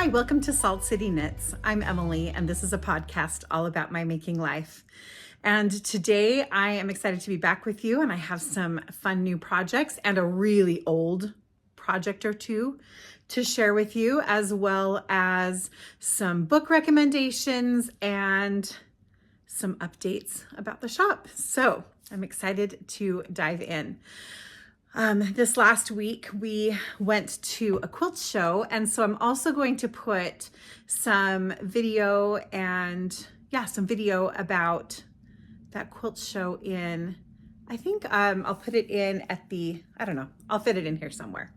Hi, welcome to Salt City Knits. I'm Emily, and this is a podcast all about my making life. And today I am excited to be back with you, and I have some fun new projects and a really old project or two to share with you, as well as some book recommendations and some updates about the shop. So I'm excited to dive in. This last week we went to a quilt show, and so I'm also going to put some video about that quilt show in. I think I'll put it in at I'll fit it in here somewhere.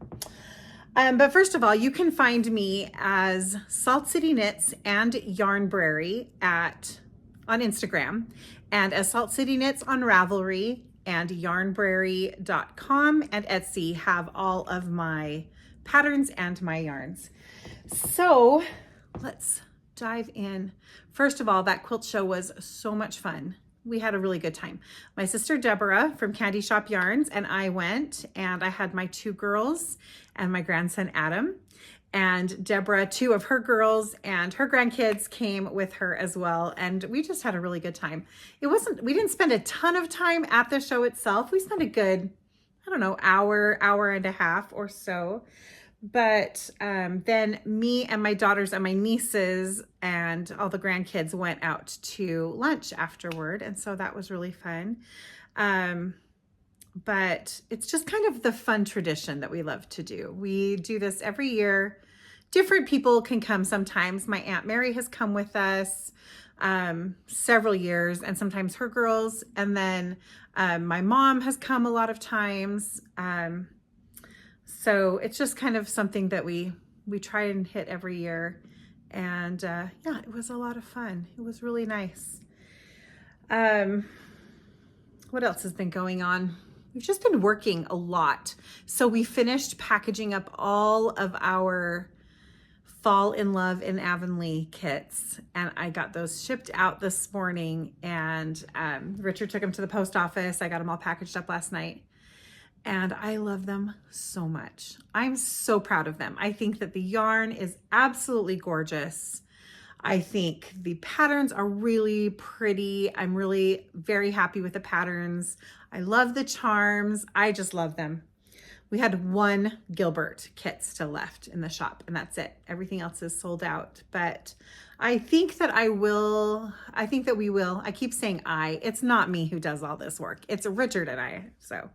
But first of all, you can find me as Salt City Knits and Yarnbrary on Instagram, and as Salt City Knits on Ravelry, and yarnbrary.com and Etsy have all of my patterns and my yarns. So let's dive in. First of all, that quilt show was so much fun. We had a really good time. My sister Deborah from Candy Shop Yarns and I went, and I had my two girls and my grandson Adam. And Deborah, two of her girls and her grandkids came with her as well. And we just had a really good time. We didn't spend a ton of time at the show itself. We spent a good, hour and a half or so. But then me and my daughters and my nieces and all the grandkids went out to lunch afterward. And so that was really fun. But it's just kind of the fun tradition that we love to do. We do this every year. Different people can come sometimes. My Aunt Mary has come with us several years, and sometimes her girls. And then my mom has come a lot of times. So it's just kind of something that we try and hit every year. And it was a lot of fun. It was really nice. What else has been going on? We've just been working a lot. So we finished packaging up all of our Fall in Love in Avonlea kits, and I got those shipped out this morning, and Richard took them to the post office. I got them all packaged up last night, and I love them so much. I'm so proud of them. I think that the yarn is absolutely gorgeous. I think the patterns are really pretty. I'm really very happy with the patterns. I love the charms. I just love them. We had one Gilbert kit still left in the shop, and that's it. Everything else is sold out. But I think that we will. I keep saying it's not me who does all this work. It's Richard and I. So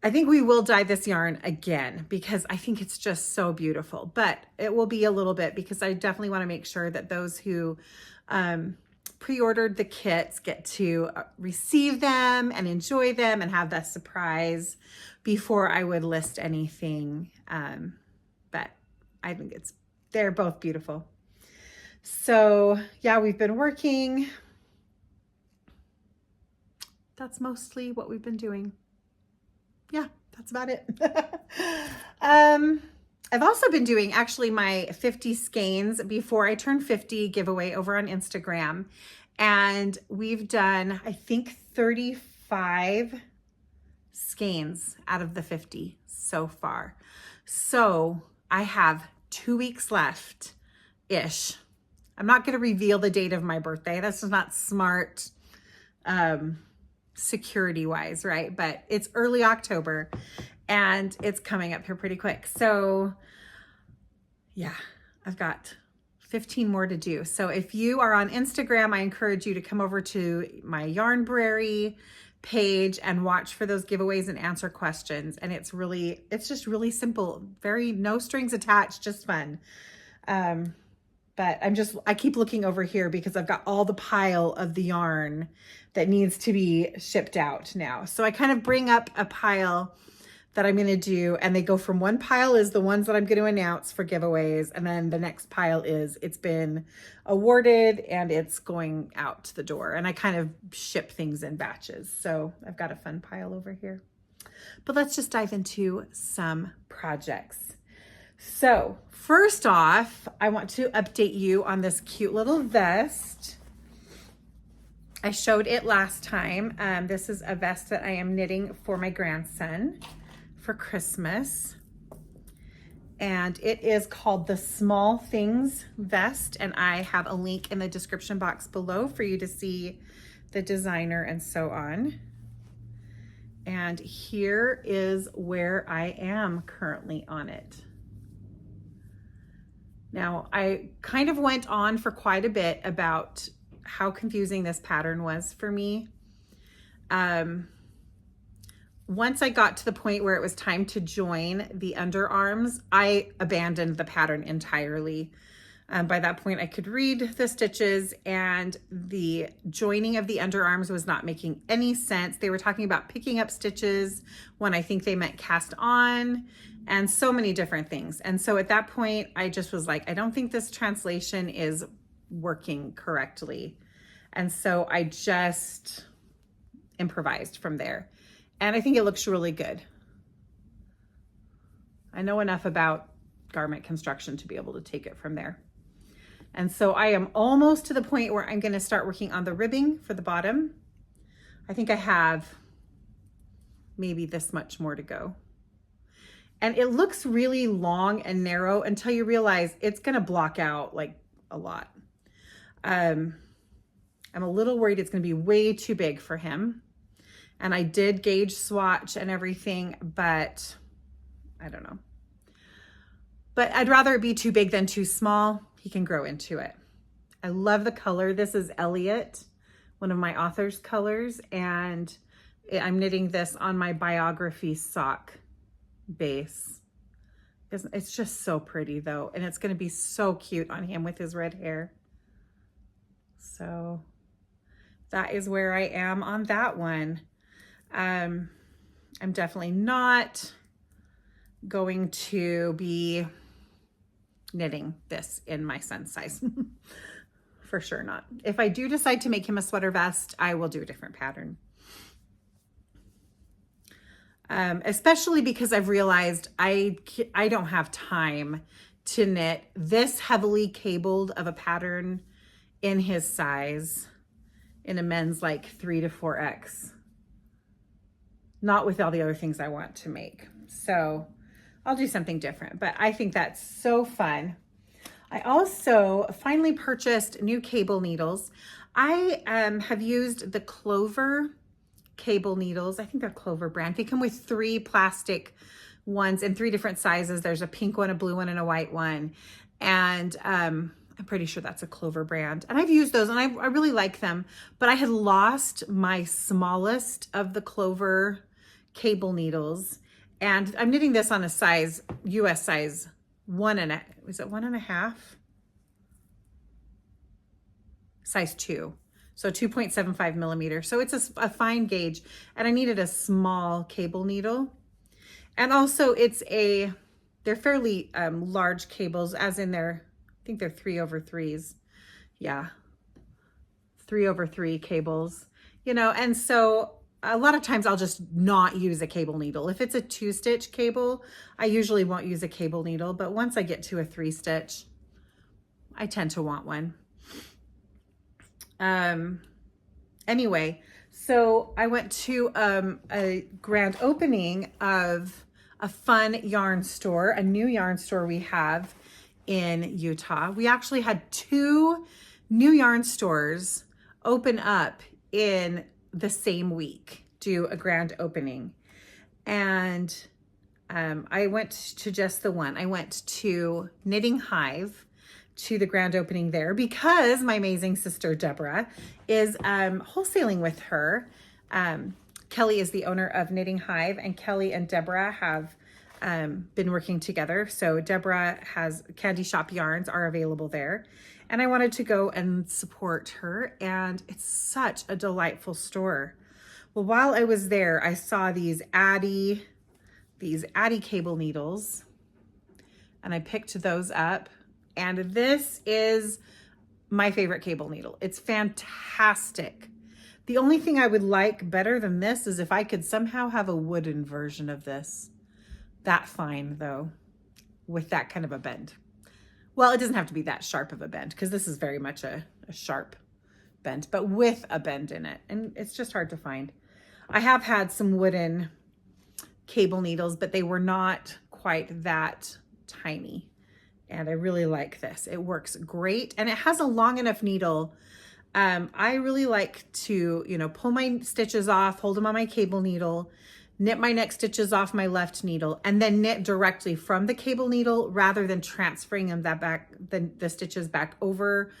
I think we will dye this yarn again because I think it's just so beautiful, but it will be a little bit because I definitely want to make sure that those who pre-ordered the kits get to receive them and enjoy them and have that surprise before I would list anything. But I think they're both beautiful. So yeah, we've been working. That's mostly what we've been doing. Yeah, that's about it. I've also been doing actually my 50 skeins before I turn 50 giveaway over on Instagram. And we've done, I think, 35 skeins out of the 50 so far. So I have 2 weeks left-ish. I'm not going to reveal the date of my birthday. That's just not smart. Security wise, right? But it's early October and it's coming up here pretty quick. So yeah, I've got 15 more to do. So if you are on Instagram, I encourage you to come over to my Yarnbrary page and watch for those giveaways and answer questions. And it's just really simple, no strings attached, just fun. But I keep looking over here because I've got all the pile of the yarn that needs to be shipped out now. So I kind of bring up a pile that I'm going to do, and they go from one pile is the ones that I'm going to announce for giveaways. And then the next pile is it's been awarded and it's going out the door, and I kind of ship things in batches. So I've got a fun pile over here, but let's just dive into some projects. So first off, I want to update you on this cute little vest. I showed it last time. This is a vest that I am knitting for my grandson for Christmas. and it is called the Small Things Vest, and I have a link in the description box below for you to see the designer and so on. And here is where I am currently on it. Now, I kind of went on for quite a bit about how confusing this pattern was for me. Once I got to the point where it was time to join the underarms, I abandoned the pattern entirely. By that point, I could read the stitches, and the joining of the underarms was not making any sense. They were talking about picking up stitches when I think they meant cast on, and so many different things. And so at that point, I just was like, I don't think this translation is working correctly. And so I just improvised from there. And I think it looks really good. I know enough about garment construction to be able to take it from there. And so I am almost to the point where I'm going to start working on the ribbing for the bottom. I think I have maybe this much more to go. And it looks really long and narrow until you realize it's going to block out like a lot. I'm a little worried it's going to be way too big for him. And I did gauge swatch and everything, but I don't know. But I'd rather it be too big than too small. He can grow into it. I love the color. This is Eliot, one of my author's colors, and I'm knitting this on my Biography sock base. It's just so pretty though, and it's going to be so cute on him with his red hair. So that is where I am on that one. I'm definitely not going to be knitting this in my son's size. For sure not. If I do decide to make him a sweater vest, I will do a different pattern. Especially because I've realized I don't have time to knit this heavily cabled of a pattern in his size in a men's like 3 to 4X. Not with all the other things I want to make. So I'll do something different, but I think that's so fun. I also finally purchased new cable needles. I have used the Clover cable needles. I think they're Clover brand. They come with 3 plastic ones in 3 different sizes. There's a pink one, a blue one, and a white one. And I'm pretty sure that's a Clover brand. And I've used those and I really like them, but I had lost my smallest of the Clover cable needles. And I'm knitting this on a size, US size 1.5, is it 1.5? Size 2. So 2.75 millimeters. So it's a fine gauge, and I needed a small cable needle. And also they're fairly large cables, as in I think they're 3/3s. Yeah, 3/3 cables, and so a lot of times I'll just not use a cable needle. If it's a 2-stitch cable, I usually won't use a cable needle, but once I get to a 3-stitch, I tend to want one. Anyway, so I went to a grand opening of a fun yarn store, a new yarn store we have in Utah. We actually had 2 new yarn stores open up in the same week, do a grand opening. And I went to just the one. I went to Knitting Hive to the grand opening there because my amazing sister Deborah is wholesaling with her. Kelly is the owner of Knitting Hive, and Kelly and Deborah have been working together. So Deborah has Candy Shop yarns are available there. And I wanted to go and support her, and it's such a delightful store. Well, while I was there, I saw these Addy cable needles, and I picked those up. And this is my favorite cable needle. It's fantastic. The only thing I would like better than this is if I could somehow have a wooden version of this. That fine though, with that kind of a bend. Well, it doesn't have to be that sharp of a bend because this is very much a sharp bend, but with a bend in it. And it's just hard to find. I have had some wooden cable needles, but they were not quite that tiny. And I really like this. It works great. And it has a long enough needle. I really like to, you know, pull my stitches off, hold them on my cable needle, knit my neck stitches off my left needle, and then knit directly from the cable needle rather than transferring them the stitches back over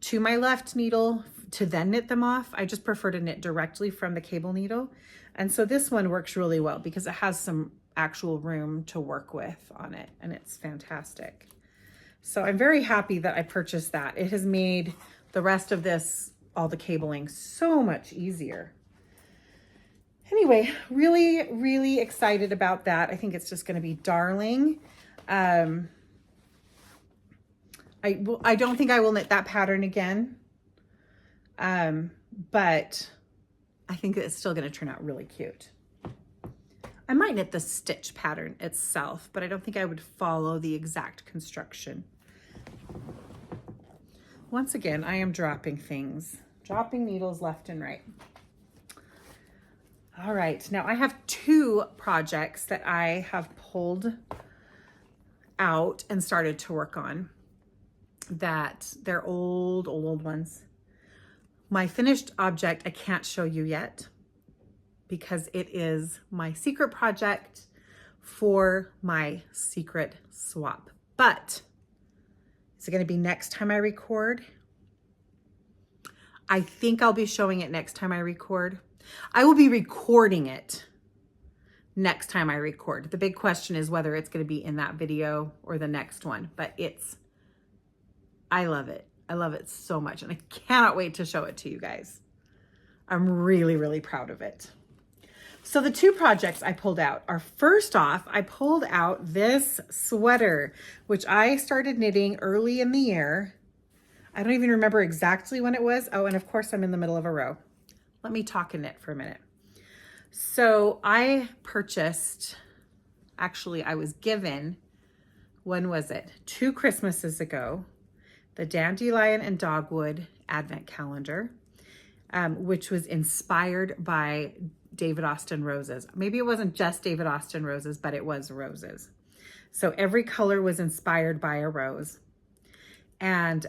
to my left needle to then knit them off. I just prefer to knit directly from the cable needle. And so this one works really well because it has some actual room to work with on it, and it's fantastic. So I'm very happy that I purchased that. It has made the rest of this, all the cabling, so much easier. Anyway, really, really excited about that. I think it's just going to be darling. I don't think I will knit that pattern again. But I think it's still going to turn out really cute. I might knit the stitch pattern itself, but I don't think I would follow the exact construction. Once again, I am dropping needles left and right. All right, now I have 2 projects that I have pulled out and started to work on that they're old ones. My finished object I can't show you yet because it is my secret project for my secret swap. But is it going to be next time I record? I think I'll be showing it next time I record. I will be recording it next time I record. The big question is whether it's going to be in that video or the next one, but I love it. I love it so much, and I cannot wait to show it to you guys. I'm really, really proud of it. So the 2 projects I pulled out are, first off, I pulled out this sweater, which I started knitting early in the year. I don't even remember exactly when it was. Oh, and of course I'm in the middle of a row. Let me talk and knit for a minute. So I purchased, actually I was given, when was it? 2 Christmases ago, the Dandelion and Dogwood Advent Calendar, which was inspired by David Austin roses. Maybe it wasn't just David Austin roses, but it was roses. So every color was inspired by a rose. And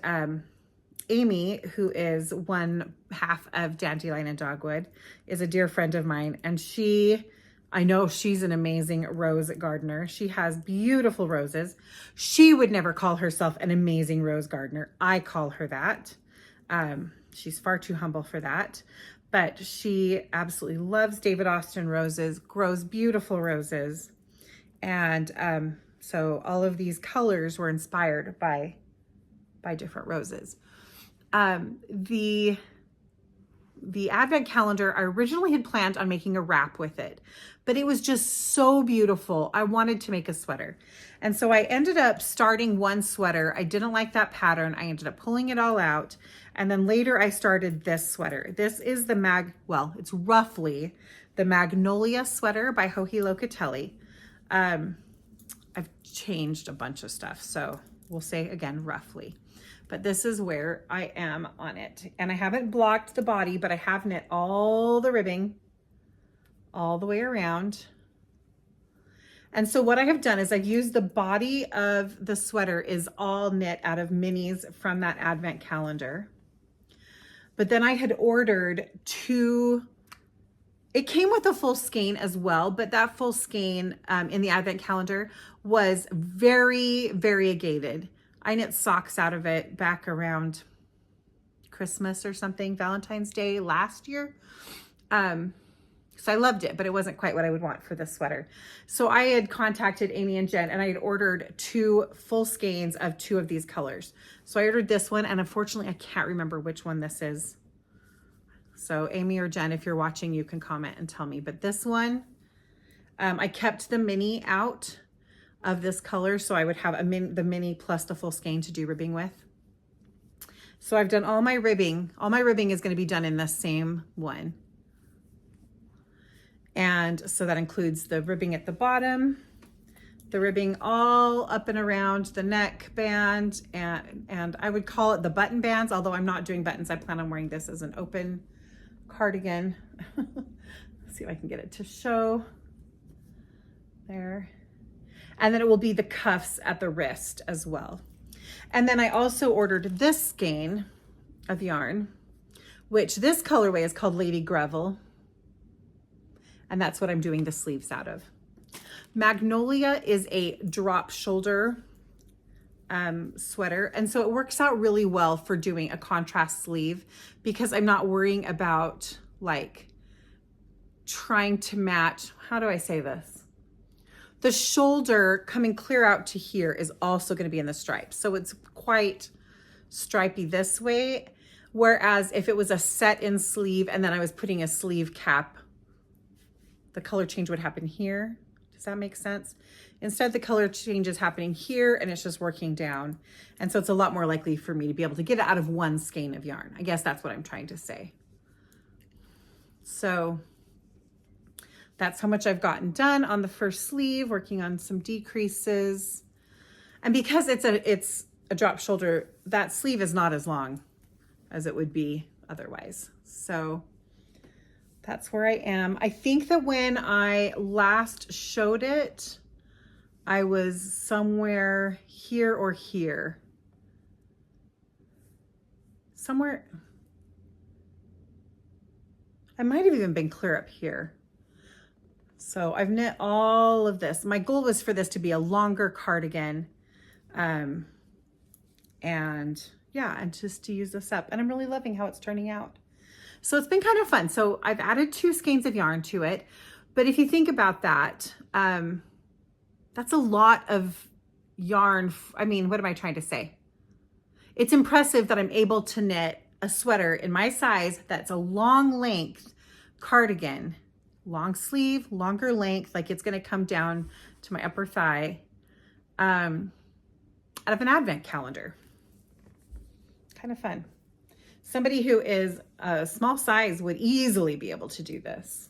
Amy, who is one half of Dandelion and Dogwood, is a dear friend of mine. And I know she's an amazing rose gardener. She has beautiful roses. She would never call herself an amazing rose gardener. I call her that. She's far too humble for that. But she absolutely loves David Austin roses, grows beautiful roses. And so all of these colors were inspired by different roses. The Advent calendar, I originally had planned on making a wrap with it, but it was just so beautiful. I wanted to make a sweater. And so I ended up starting one sweater. I didn't like that pattern. I ended up pulling it all out. And then later I started this sweater. This is it's roughly the Magnolia sweater by Joji Locatelli. I've changed a bunch of stuff, so we'll say again, roughly. But this is where I am on it. And I haven't blocked the body, but I have knit all the ribbing all the way around. And so what I have done is I've used the body of the sweater is all knit out of minis from that Advent calendar. But then I had ordered 2, it came with a full skein as well, but that full skein in the Advent calendar was very variegated. I knit socks out of it back around Christmas or something, Valentine's Day last year. So I loved it, but it wasn't quite what I would want for this sweater. So I had contacted Amy and Jen, and I had ordered 2 full skeins of 2 of these colors. So I ordered this one, and unfortunately I can't remember which one this is. So Amy or Jen, if you're watching, you can comment and tell me. But this one, I kept the mini out of this color, so I would have the mini plus the full skein to do ribbing with. So I've done all my ribbing. All my ribbing is going to be done in the same one. And so that includes the ribbing at the bottom, the ribbing all up and around the neck band, and I would call it the button bands, although I'm not doing buttons. I plan on wearing this as an open cardigan. Let's see if I can get it to show there. And then it will be the cuffs at the wrist as well. And then I also ordered this skein of yarn, which this colorway is called Lady Gravel. And that's what I'm doing the sleeves out of. Magnolia is a drop shoulder sweater. And so it works out really well for doing a contrast sleeve because I'm not worrying about like trying to match, how do I say this? The shoulder coming clear out to here is also going to be in the stripes. So it's quite stripy this way. Whereas if it was a set in sleeve and then I was putting a sleeve cap, the color change would happen here. Does that make sense? Instead, the color change is happening here and it's just working down. And so it's a lot more likely for me to be able to get it out of one skein of yarn. I guess that's what I'm trying to say. So that's how much I've gotten done on the first sleeve, working on some decreases. And because it's a drop shoulder, that sleeve is not as long as it would be otherwise. So that's where I am. I think that when I last showed it, I was somewhere here or here. Somewhere. I might have even been clear up here. So I've knit all of this. My goal was for this to be a longer cardigan. And yeah, and just to use this up. And I'm really loving how it's turning out. So it's been kind of fun. So I've added 2 skeins of yarn to it. But if you think about that, that's a lot of yarn. I mean, what am I trying to say? It's impressive that I'm able to knit a sweater in my size that's a long length cardigan, long sleeve, longer length, like it's going to come down to my upper thigh, out of an advent calendar. Kind of fun. Somebody who is a small size would easily be able to do this.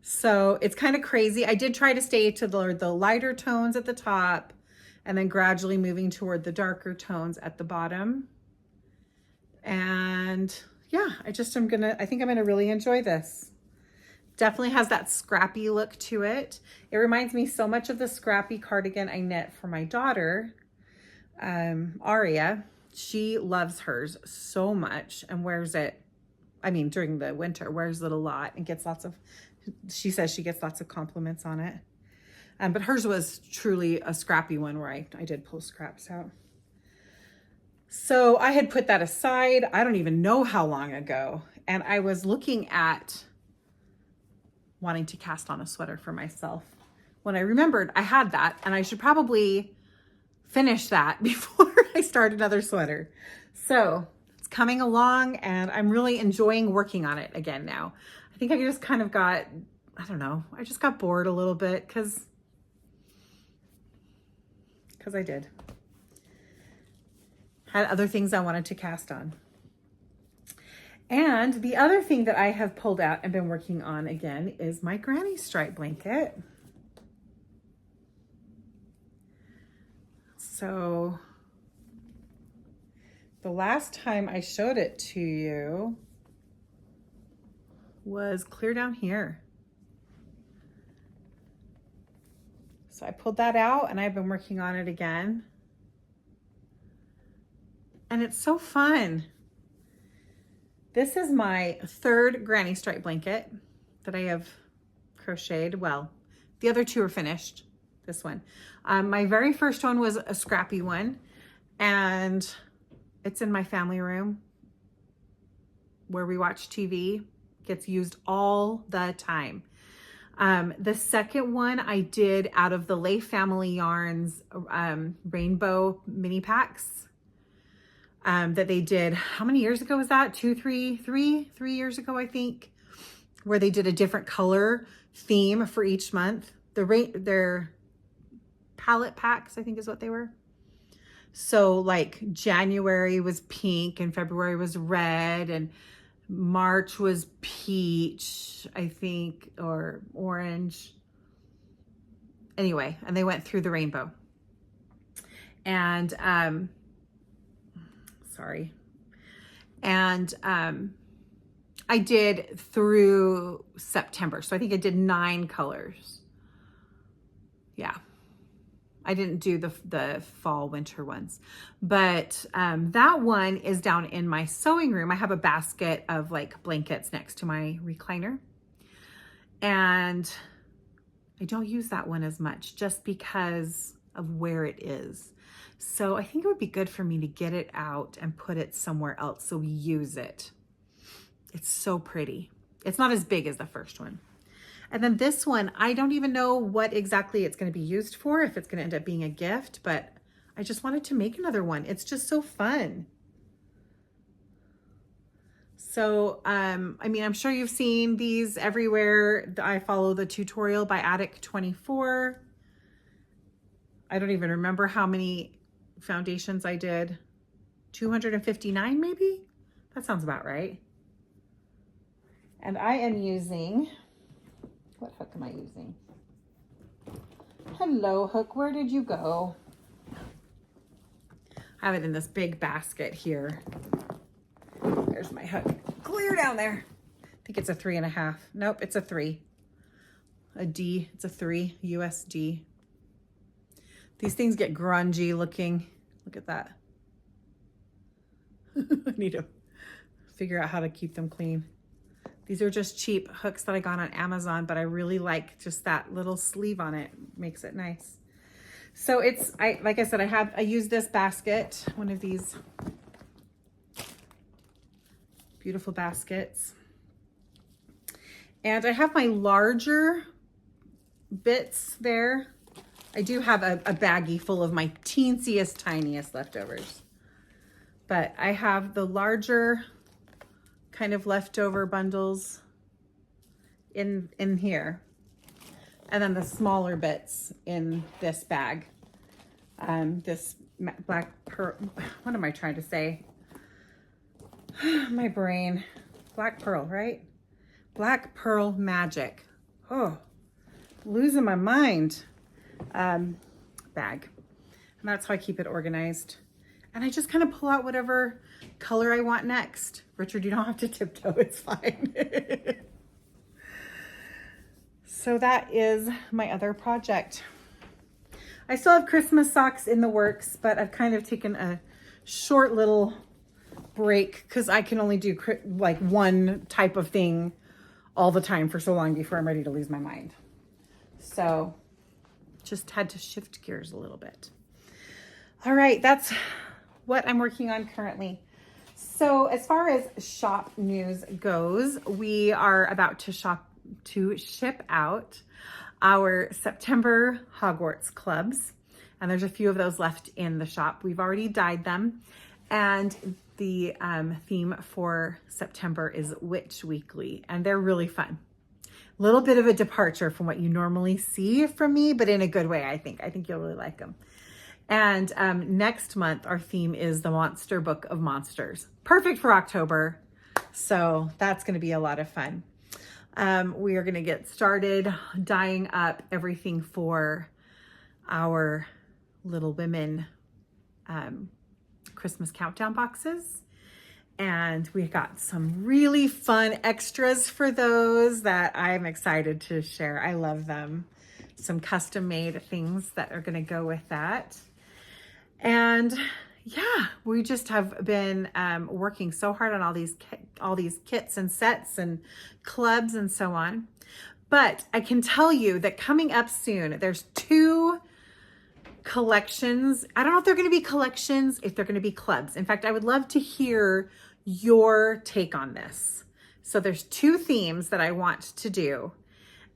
So it's kind of crazy. I did try to stay to the lighter tones at the top and then gradually moving toward the darker tones at the bottom. And yeah, I think I'm gonna really enjoy this. Definitely has that scrappy look to it. It reminds me so much of the scrappy cardigan I knit for my daughter, Aria. She loves hers so much and wears it, I mean, during the winter, wears it a lot and gets lots of, she says she gets lots of compliments on it. But hers was truly a scrappy one where I did pull scraps out. So I had put that aside, I don't even know how long ago. And I was looking at wanting to cast on a sweater for myself when I remembered I had that and I should probably finish that before I start another sweater. So it's coming along and I'm really enjoying working on it again now. I think I just kind of got, I don't know, I just got bored a little bit because I did. Had other things I wanted to cast on. And the other thing that I have pulled out and been working on again is my granny stripe blanket. So the last time I showed it to you was clear down here. So I pulled that out and I've been working on it again. And it's so fun. This is my 3rd granny stripe blanket that I have crocheted. Well, the other 2 are finished. This one. My very first one was a scrappy one and it's in my family room where we watch TV. Gets used all the time. The second one I did out of the Lay Family Yarns rainbow mini packs that they did. How many years ago was that? 3 years ago, I think, where they did a different color theme for each month. Their palette packs, I think is what they were. So like January was pink and February was red and March was peach, I think, or orange. Anyway, and they went through the rainbow. And sorry. And I did through September. So I think I did 9 colors. Yeah. I didn't do the fall winter ones, but that one is down in my sewing room. I have a basket of like blankets next to my recliner, and I don't use that one as much just because of where it is. So I think it would be good for me to get it out and put it somewhere else so we use it. It's so pretty. It's not as big as the first one. And then this one, I don't even know what exactly it's going to be used for, if it's going to end up being a gift, but I just wanted to make another one. It's just so fun. So, I mean, I'm sure you've seen these everywhere. I follow the tutorial by Attic24. I don't even remember how many foundations I did. 259 maybe? That sounds about right. And I am using... What hook am I using? Hello, hook. Where did you go? I have it in this big basket here. There's my hook. Clear down there. I think it's a 3.5. Nope, it's a 3. A D. It's a 3. USD. These things get grungy looking. Look at that. I need to figure out how to keep them clean. These are just cheap hooks that I got on Amazon, but I really like just that little sleeve on it. Makes it nice. So it's, like I said, I use this basket, one of these beautiful baskets. And I have my larger bits there. I do have a baggie full of my teensiest, tiniest leftovers. But I have the larger kind of leftover bundles in here, and then the smaller bits in this bag. This black pearl, what am I trying to say? My brain. Black pearl, right? Black pearl magic. Oh, losing my mind. Bag. And that's how I keep it organized. And I just kind of pull out whatever color I want next. Richard, you don't have to tiptoe, it's fine. So that is my other project. I still have Christmas socks in the works, but I've kind of taken a short little break because I can only do like one type of thing all the time for so long before I'm ready to lose my mind. So just had to shift gears a little bit. All right, that's what I'm working on currently. So as far as shop news goes, we are about to ship out our September Hogwarts clubs. And there's a few of those left in the shop. We've already dyed them. And the theme for September is Witch Weekly. And they're really fun. A little bit of a departure from what you normally see from me, but in a good way, I think. I think you'll really like them. And next month, our theme is the Monster Book of Monsters. Perfect for October. So that's going to be a lot of fun. We are going to get started dyeing up everything for our Little Women Christmas countdown boxes. And we got some really fun extras for those that I'm excited to share. I love them. Some custom made things that are going to go with that. And yeah, we just have been working so hard on all these kits and sets and clubs and so on. But I can tell you that coming up soon, there's 2 collections. I don't know if they're going to be collections, if they're going to be clubs. In fact, I would love to hear your take on this. So there's 2 themes that I want to do.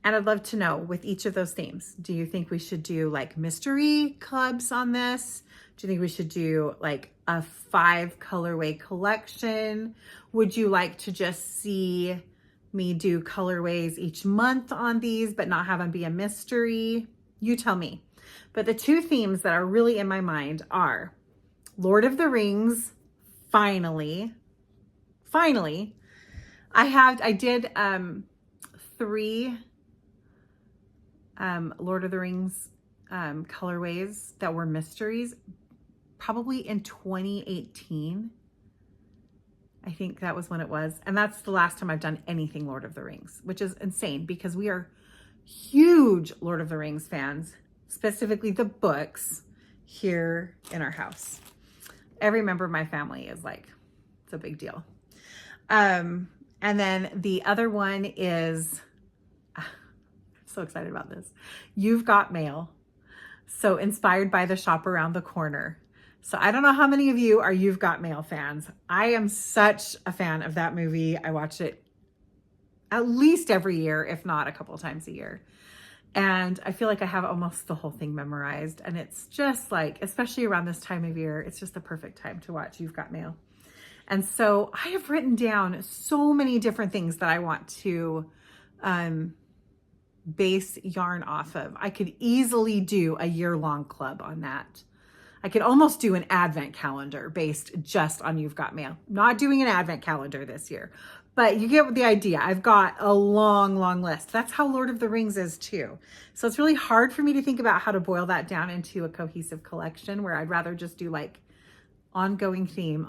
And I'd love to know with each of those themes, do you think we should do like mystery clubs on this? Do you think we should do like a 5 colorway collection? Would you like to just see me do colorways each month on these, but not have them be a mystery? You tell me. But the 2 themes that are really in my mind are Lord of the Rings, finally. I did 3 Lord of the Rings colorways that were mysteries, probably in 2018. I think that was when it was. And that's the last time I've done anything Lord of the Rings, which is insane because we are huge Lord of the Rings fans. specifically the books, here in our house. Every member of my family is like, it's a big deal. And then the other one is, I'm so excited about this. You've Got Mail. So inspired by the Shop Around the Corner. So I don't know how many of you are You've Got Mail fans. I am such a fan of that movie. I watch it at least every year, if not a couple times a year. And I feel like I have almost the whole thing memorized. And it's just like, especially around this time of year, it's just the perfect time to watch You've Got Mail. And so I have written down so many different things that I want to base yarn off of. I could easily do a year-long club on that. I could almost do an advent calendar based just on You've Got Mail. Not doing an advent calendar this year, but you get the idea. I've got a long, long list. That's how Lord of the Rings is too. So it's really hard for me to think about how to boil that down into a cohesive collection, where I'd rather just do like ongoing theme.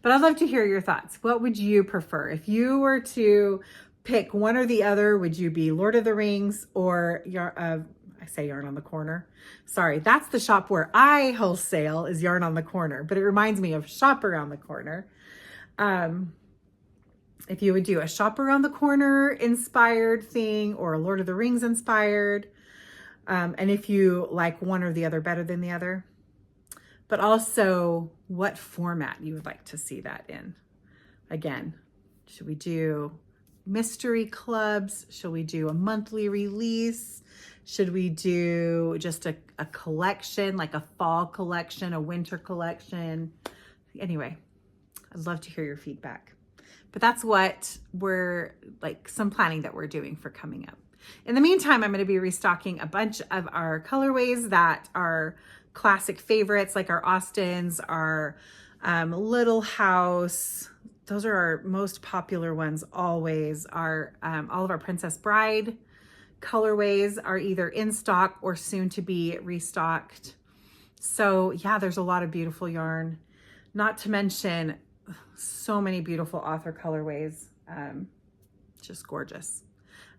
But I'd love to hear your thoughts. What would you prefer? If you were to pick one or the other, would you be Lord of the Rings or I say Yarn on the Corner. Sorry, that's the shop where I wholesale, is Yarn on the Corner, but it reminds me of Shop Around the Corner. If you would do a Shop Around the Corner inspired thing or a Lord of the Rings inspired, and if you like one or the other better than the other, but also what format you would like to see that in. Again, should we do mystery clubs? Should we do a monthly release? Should we do just a collection, like a fall collection, a winter collection? Anyway, I'd love to hear your feedback. But that's what we're like, some planning that we're doing for coming up. In the meantime, I'm going to be restocking a bunch of our colorways that are classic favorites, like our Austins, our Little House. Those are our most popular ones always. Our all of our Princess Bride colorways are either in stock or soon to be restocked. So yeah, there's a lot of beautiful yarn, not to mention so many beautiful author colorways. Just gorgeous.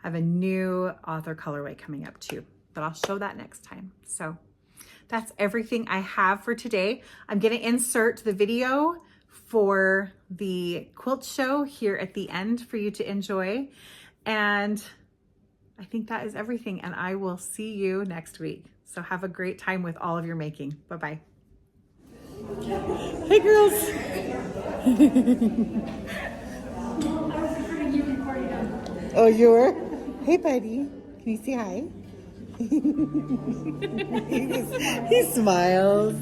I have a new author colorway coming up too, but I'll show that next time. So that's everything I have for today. I'm going to insert the video for the quilt show here at the end for you to enjoy. And I think that is everything, and I will see you next week. So have a great time with all of your making. Bye-bye. Hey, girls. Oh, you were? Hey, buddy. Can you say hi? He smiles.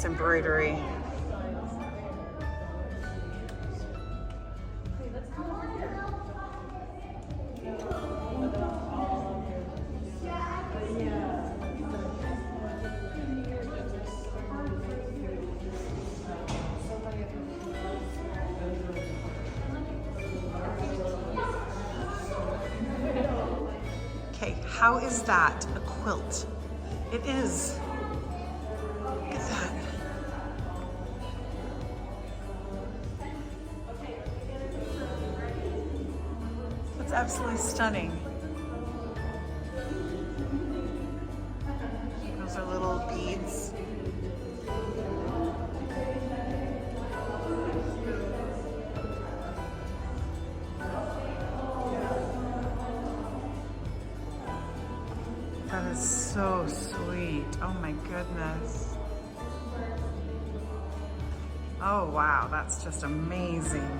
Embroidery. Okay, how is that a quilt? It is. Look at that. That's absolutely stunning. Those are little beads. so sweet. Oh my goodness. Oh wow, that's just amazing.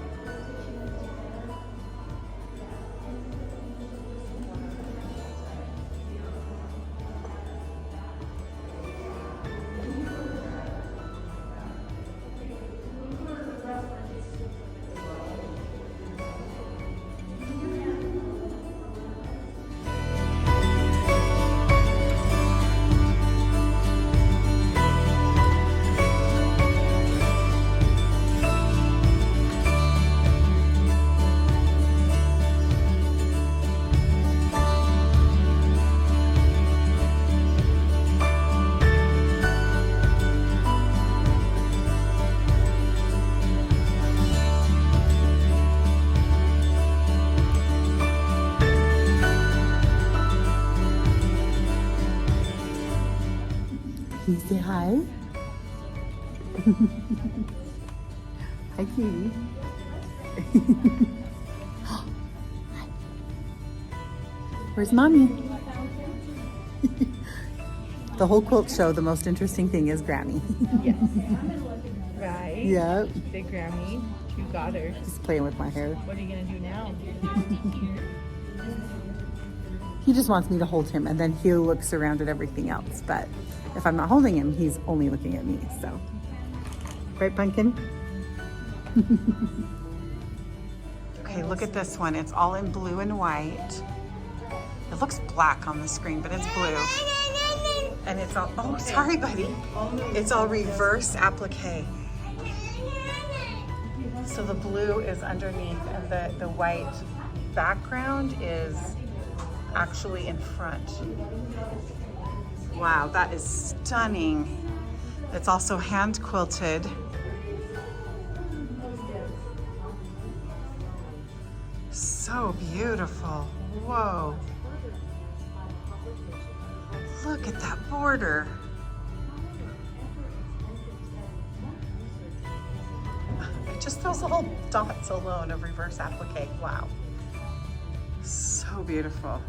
Can you say hi? Hi, cutie. Where's mommy? The whole quilt show, the most interesting thing is Grammy. Yes. Right. Yep. Big Grammy. You got her. He's playing with my hair. What are you gonna do now? He just wants me to hold him, and then he looks around at everything else. But if I'm not holding him, he's only looking at me, so. Right, Pumpkin? Okay, look at this one. It's all in blue and white. It looks black on the screen, but it's blue. And it's all, oh, sorry, buddy. It's all reverse applique. So the blue is underneath and the white background is actually in front. Wow, that is stunning. It's also hand quilted. So beautiful. Whoa. Look at that border. Just those little dots alone of reverse applique. Wow. So beautiful.